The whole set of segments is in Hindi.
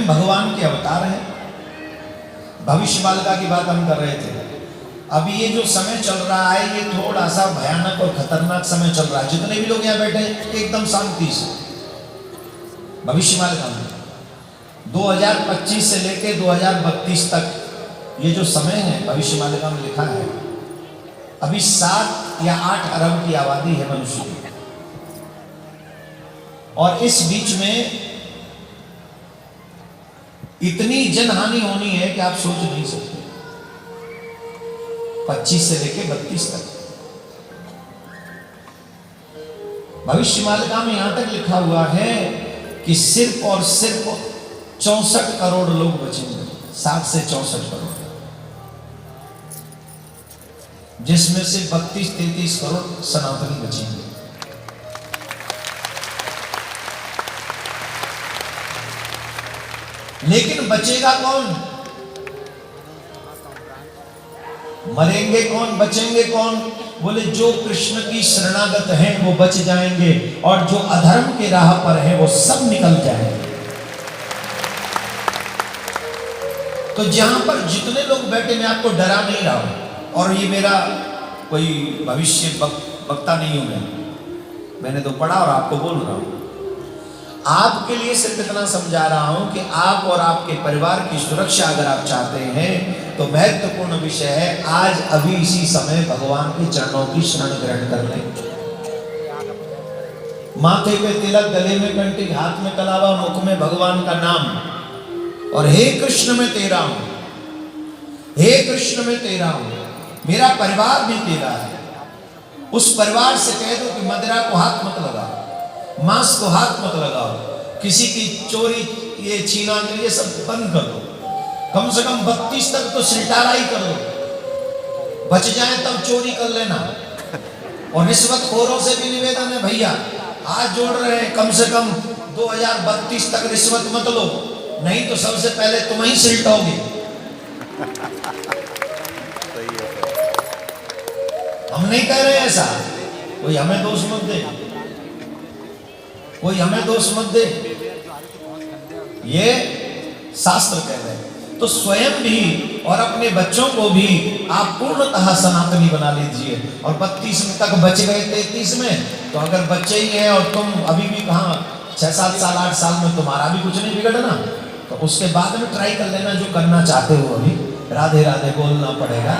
स्वयं भगवान के अवतार हैं। भविष्य बालिका की बात हम कर रहे थे। अब ये जो समय चल रहा है ये थोड़ा सा भयानक और खतरनाक समय चल रहा है। जितने भी लोग यहाँ बैठे हैं एकदम शांति से भविष्य बालिका में 2025 से लेके 2032 तक ये जो समय है भविष्य बालिका में लिखा है, अभी 7 या 8 अरब की आबादी है मनुष्य की, और इस बीच में इतनी जनहानि होनी है कि आप सोच नहीं सकते। 25 से लेके 32 तक भविष्य मालिका में यहां तक लिखा हुआ है कि सिर्फ और सिर्फ 64 करोड़ लोग बचेंगे, 60 से 64 करोड़, जिसमें से 32-33 करोड़ सनातनी बचेंगे। लेकिन बचेगा कौन? मरेंगे कौन, बचेंगे कौन? बोले जो कृष्ण की शरणागत हैं वो बच जाएंगे, और जो अधर्म के राह पर हैं वो सब निकल जाएंगे। तो जहां पर जितने लोग बैठे, मैं आपको डरा नहीं रहा हूं, और ये मेरा कोई भविष्य वक्ता नहीं हूं मैंने तो पढ़ा और आपको बोल रहा हूं। आपके लिए सिर्फ इतना समझा रहा हूं कि आप और आपके परिवार की सुरक्षा अगर आप चाहते हैं तो महत्वपूर्ण विषय है, आज अभी इसी समय भगवान के चरणों की शरण ग्रहण कर लें। माथे पे तिलक, गले में कंठी, हाथ में कलावा, मुख में भगवान का नाम, और हे कृष्ण मैं तेरा हूं, हे कृष्ण मैं तेरा हूं, मेरा परिवार भी तेरा है। उस परिवार से कह दो कि मदिरा को हाथ मत लगाओ, मांस को हाथ मत लगाओ, किसी की चोरी, ये छीना, ये सब बंद कर दो। कम से कम 32 तक तो सिलटारा ही कर दो, बच जाए तब चोरी कर लेना। और रिश्वतखोरों से भी निवेदन है भैया, हाथ जोड़ रहे हैं, कम से कम 2032 तक रिश्वत मत लो, नहीं तो सबसे पहले तुम ही सिलटोगे। हम नहीं कह रहे ऐसा, कोई हमें दोष मत दे, कोई हमें दोष मत दे, ये शास्त्र कह रहे हैं। तो स्वयं भी और अपने बच्चों को भी आप पूर्णतः सनातनी बना लीजिए। और 32 तक बच गए, 33 में तो अगर बच्चे ही हैं और तुम अभी भी कहाँ 6-7 साल 8 साल में तुम्हारा भी कुछ नहीं बिगड़ना, तो उसके बाद में ट्राई कर लेना जो करना चाहते हो। अभी राधे राधे बोलना पड़ेगा,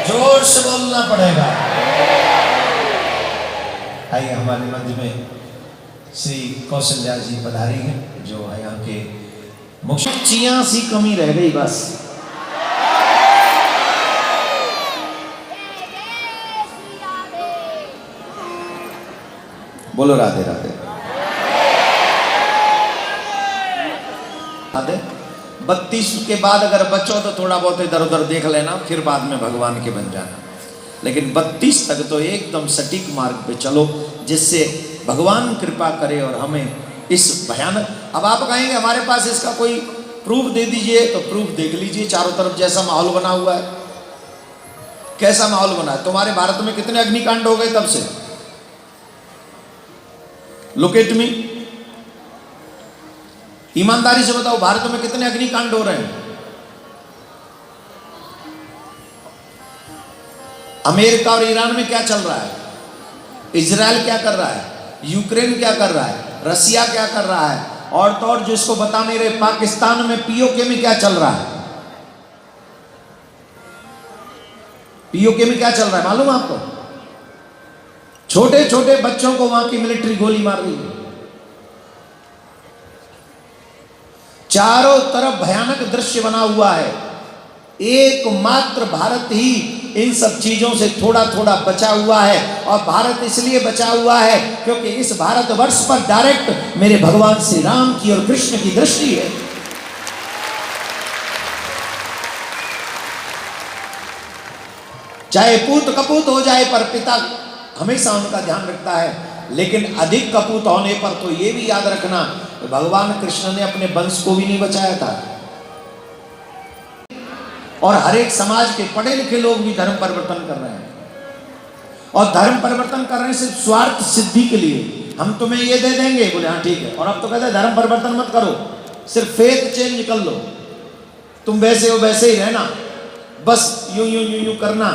जोर से बोलना पड़ेगा। आइए हमारे मध्य में श्री कौशल्या जी पधारी हैं, जो यहाँ के मुख्य। चिया सी कमी रह गई बस। बोलो राधे राधे राधे। 32 के बाद अगर बचो तो थोड़ा बहुत इधर उधर देख लेना, फिर बाद में भगवान के बन जाना। लेकिन 32 तक तो एकदम सटीक मार्ग पे चलो, जिससे भगवान कृपा करे और हमें इस भयानक। अब आप कहेंगे हमारे पास इसका कोई प्रूफ दे दीजिए, तो प्रूफ देख लीजिए चारों तरफ जैसा माहौल बना हुआ है। कैसा माहौल बना है? तुम्हारे भारत में कितने अग्निकांड हो गए तब से? लुक एट मी, ईमानदारी से बताओ, भारत में कितने अग्निकांड हो रहे हैं? अमेरिका और ईरान में क्या चल रहा है? इजराइल क्या कर रहा है? यूक्रेन क्या कर रहा है? रसिया क्या कर रहा है? और तो और जो इसको बता नहीं रहे, पाकिस्तान में पीओके में क्या चल रहा है? पीओके में क्या चल रहा है मालूम आपको? छोटे छोटे बच्चों को वहां की मिलिट्री गोली मार रही है। चारों तरफ भयानक दृश्य बना हुआ है। एकमात्र भारत ही इन सब चीजों से थोड़ा थोड़ा बचा हुआ है। और भारत इसलिए बचा हुआ है क्योंकि इस भारतवर्ष पर डायरेक्ट मेरे भगवान श्री राम की और कृष्ण की दृष्टि है। चाहे पूत कपूत हो जाए, पर पिता हमेशा उनका ध्यान रखता है। लेकिन अधिक कपूत होने पर तो ये भी याद रखना, भगवान कृष्ण ने अपने वंश को भी नहीं बचाया था। और हर एक समाज के पढ़े लिखे लोग भी धर्म परिवर्तन कर रहे हैं, और धर्म परिवर्तन कर रहे हैं सिर्फ स्वार्थ सिद्धि के लिए। हम तुम्हें ये दे देंगे, बोले हाँ ठीक है, और अब तो कहते हैं धर्म परिवर्तन मत करो, सिर्फ फेथ चेंज कर लो, तुम वैसे हो वैसे ही रहना, बस यूं यूं यूं यूं करना,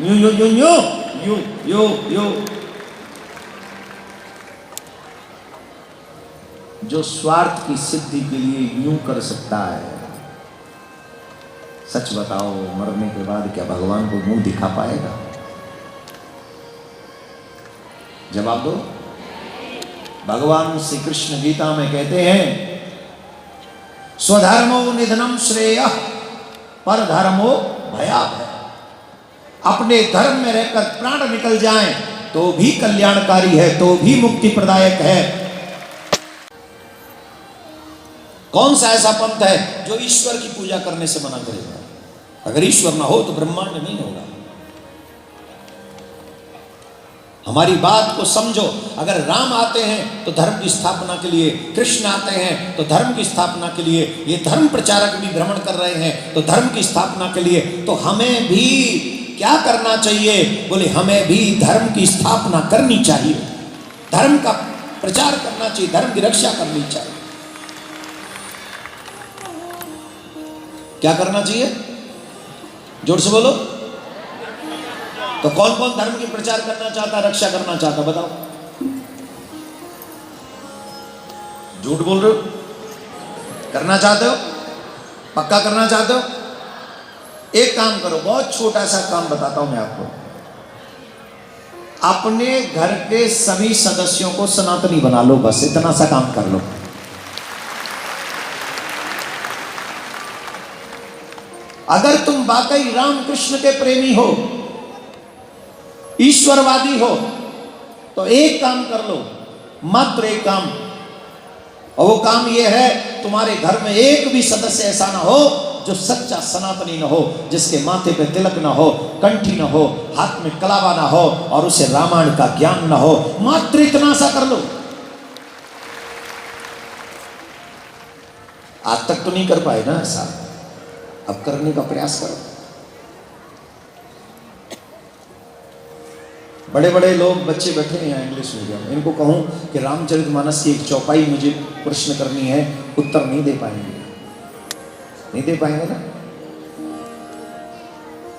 यूं यूं यूं यूं यूं यूं यूं। जो स्वार्थ की सिद्धि के लिए यूं कर सकता है, सच बताओ मरने के बाद क्या भगवान को मुंह दिखा पाएगा? जवाब दो। भगवान श्री कृष्ण गीता में कहते हैं, स्वधर्मो निधनम श्रेयः परधर्मो भयावह। अपने धर्म में रहकर प्राण निकल जाएं तो भी कल्याणकारी है, तो भी मुक्ति प्रदायक है। कौन सा ऐसा पंथ है जो ईश्वर की पूजा करने से मना करेगा? अगर ईश्वर ना हो तो ब्रह्मांड नहीं होगा। हमारी बात को समझो। अगर राम आते हैं तो धर्म की स्थापना के लिए, कृष्ण आते हैं तो धर्म की स्थापना के लिए, ये धर्म प्रचारक भी भ्रमण कर रहे हैं तो धर्म की स्थापना के लिए, तो हमें भी क्या करना चाहिए? बोले हमें भी धर्म की स्थापना करनी चाहिए, धर्म का प्रचार करना चाहिए, धर्म की रक्षा करनी चाहिए। क्या करना चाहिए? जोर से बोलो। तो कौन कौन धर्म की प्रचार करना चाहता, रक्षा करना चाहता, बताओ। झूठ बोल रहे हो? करना चाहते हो? पक्का करना चाहते हो? एक काम करो, बहुत छोटा सा काम बताता हूं मैं आपको। अपने घर के सभी सदस्यों को सनातनी बना लो, बस इतना सा काम कर लो। अगर तुम वाकई राम कृष्ण के प्रेमी हो, ईश्वरवादी हो, तो एक काम कर लो, मात्र एक काम। और वो काम ये है, तुम्हारे घर में एक भी सदस्य ऐसा ना हो जो सच्चा सनातनी न हो, जिसके माथे पे तिलक ना हो, कंठी ना हो, हाथ में कलावा ना हो और उसे रामायण का ज्ञान ना हो। मात्र इतना सा कर लो। आज तक तो नहीं कर पाए ना ऐसा, अब करने का प्रयास करो। बड़े बड़े लोग, बच्चे बैठे हैं यहाँ इंग्लिश मीडियम, इनको कहूं कि रामचरितमानस की एक चौपाई मुझे प्रश्न करनी है, उत्तर नहीं दे पाएंगे। नहीं दे पाएंगे ना।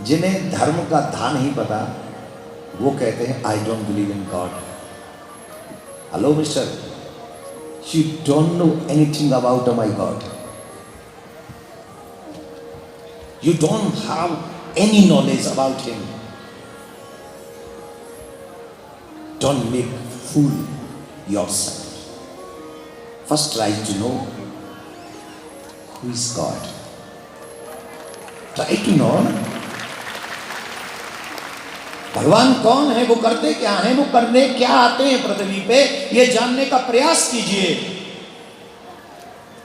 जिन्हें धर्म का धा नहीं पता वो कहते हैं I don't believe in God. Hello mister, you don't know anything about my God. You don't have any knowledge about him. Don't make fool yourself. First try to know who is God. Try to know भगवान कौन है, वो करते क्या हैं, वो करने क्या आते हैं पृथ्वी पे, ये जानने का प्रयास कीजिए।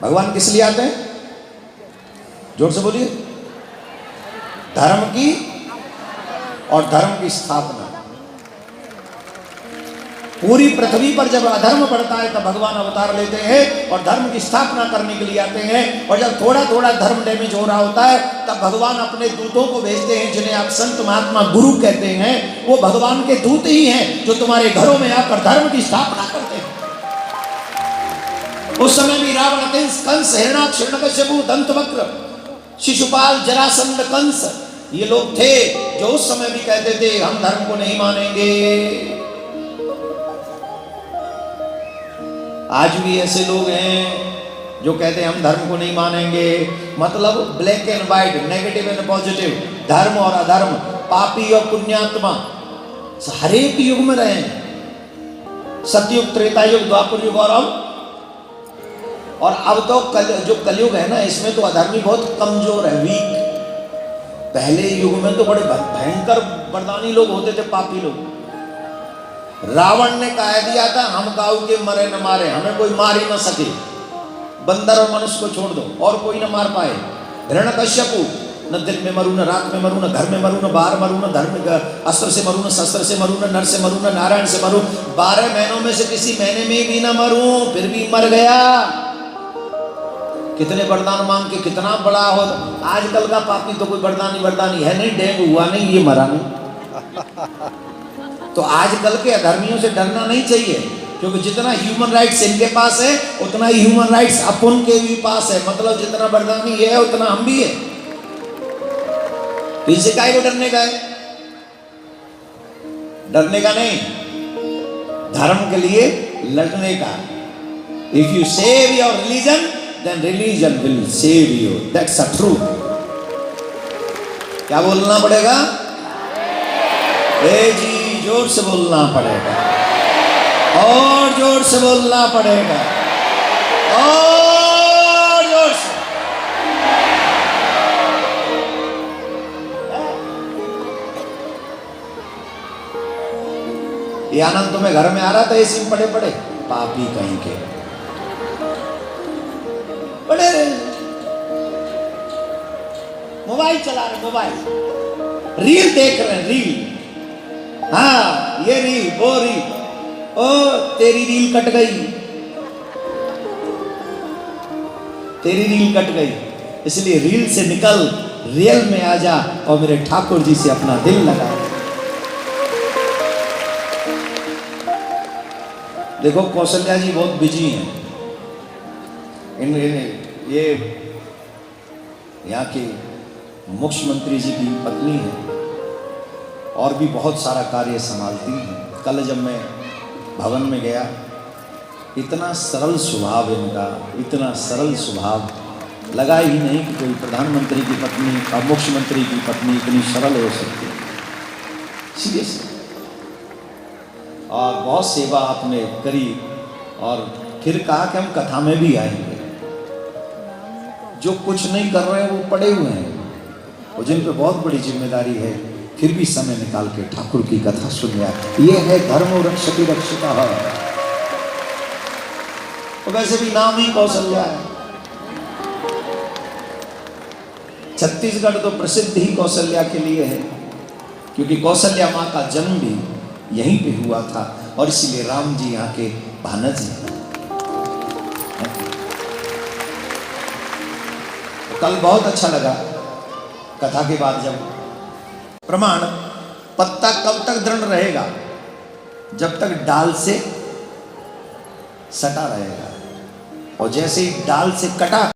भगवान किस लिए आते हैं? जोर से बोलिए। धर्म की और धर्म की स्थापना। पूरी पृथ्वी पर जब अधर्म बढ़ता है तब भगवान अवतार लेते हैं और धर्म की स्थापना करने के लिए आते हैं। और जब थोड़ा थोड़ा धर्म डैमेज हो रहा होता है तब भगवान अपने दूतों को भेजते हैं, जिन्हें आप संत महात्मा गुरु कहते हैं। वो भगवान के दूत ही हैं जो तुम्हारे घरों में आकर धर्म की स्थापना करते हैं। उस समय भी रावण, कंस, हिरणाक्ष, हिरण्यकश्यपु, दंतवक्र, शिशुपाल, जरासंध, कंस, ये लोग थे जो उस समय भी कहते थे हम धर्म को नहीं मानेंगे। आज भी ऐसे लोग हैं जो कहते हैं हम धर्म को नहीं मानेंगे। मतलब black and white, negative and positive, धर्म और अधर्म, पापी और पुण्यात्मा, हर एक युग में रहे हैं। सतयुग, त्रेता युग, द्वापर युग और अब तो जो कलयुग है ना, इसमें तो अधर्मी बहुत कमजोर है, वीक। पहले युग में तो बड़े भयंकर बरदानी लोग होते थे, पापी लोग। रावण ने कह दिया था हम काऊ के मरे न मारे, हमें कोई मार ही न सके, बंदर और मनुष्य को छोड़ दो और कोई न मार पाए। हिरण्यकश्यपु, न दिन में मरू, न रात में मरू, न घर में मरू, न बाहर मरू, न धर्म अस्त्र से मरू, न शस्त्र से मरू, न नर से मरू, न नारायण से मरू। 12 महीनों में से किसी महीने में भी न मरू, फिर भी मर गया। कितने वरदान मांग के कितना बड़ा हो। आजकल का पापी तो कोई वरदानी है नहीं, डेंगू हुआ नहीं, ये मरा नहीं। तो आजकल के अधर्मियों से डरना नहीं चाहिए। क्योंकि जितना ह्यूमन राइट्स इनके पास है उतना ही ह्यूमन राइट्स अपन के भी पास है। मतलब जितना बरदानी ये है उतना हम भी है। तो इसे काहे को डरने का है? डरने का नहीं, धर्म के लिए लड़ने का। If you save your religion then religion will save you, that's a truth. क्या बोलना पड़ेगा? ए जी जोर से बोलना पड़ेगा, और जोर से बोलना पड़ेगा, और जोर से। ये आनंद तुम्हें घर में आ रहा था एसी में पड़े पड़े? पापी कहीं के बड़े मोबाइल चला रहे, मोबाइल रील देख रहे हैं, रील। हाँ ये रील वो रील, ओ तेरी रील कट गई, तेरी रील कट गई। इसलिए रील से निकल, रियल में आ जा और मेरे ठाकुर जी से अपना दिल लगा। देखो कौशल्या जी बहुत बिजी हैं। ये यहाँ के मुख्यमंत्री जी की पत्नी है और भी बहुत सारा कार्य संभालती हैं। कल जब मैं भवन में गया, इतना सरल स्वभाव इनका, इतना सरल स्वभाव, लगा ही नहीं कि कोई प्रधानमंत्री की पत्नी और मुख्यमंत्री की पत्नी इतनी सरल हो सकती है, सीरियस। और बहुत सेवा आपने करी और फिर कहा कि हम कथा में भी आएंगे। जो कुछ नहीं कर रहे हैं वो पड़े हुए हैं, और जिन पे बहुत बड़ी जिम्मेदारी है फिर भी समय निकाल के ठाकुर की कथा सुन लिया। ये है धर्म रक्षति रक्षिता है। तो वैसे भी नाम ही कौशल्या है। छत्तीसगढ़ तो प्रसिद्ध ही कौशल्या के लिए है, क्योंकि कौशल्या माँ का जन्म भी यहीं पे हुआ था और इसीलिए राम जी यहाँ के भानज हैं। कल बहुत अच्छा लगा कथा के बाद, जब प्रमाण पत्ता कब तक दृढ़ रहेगा? जब तक डाल से सटा रहेगा, और जैसे ही डाल से कटा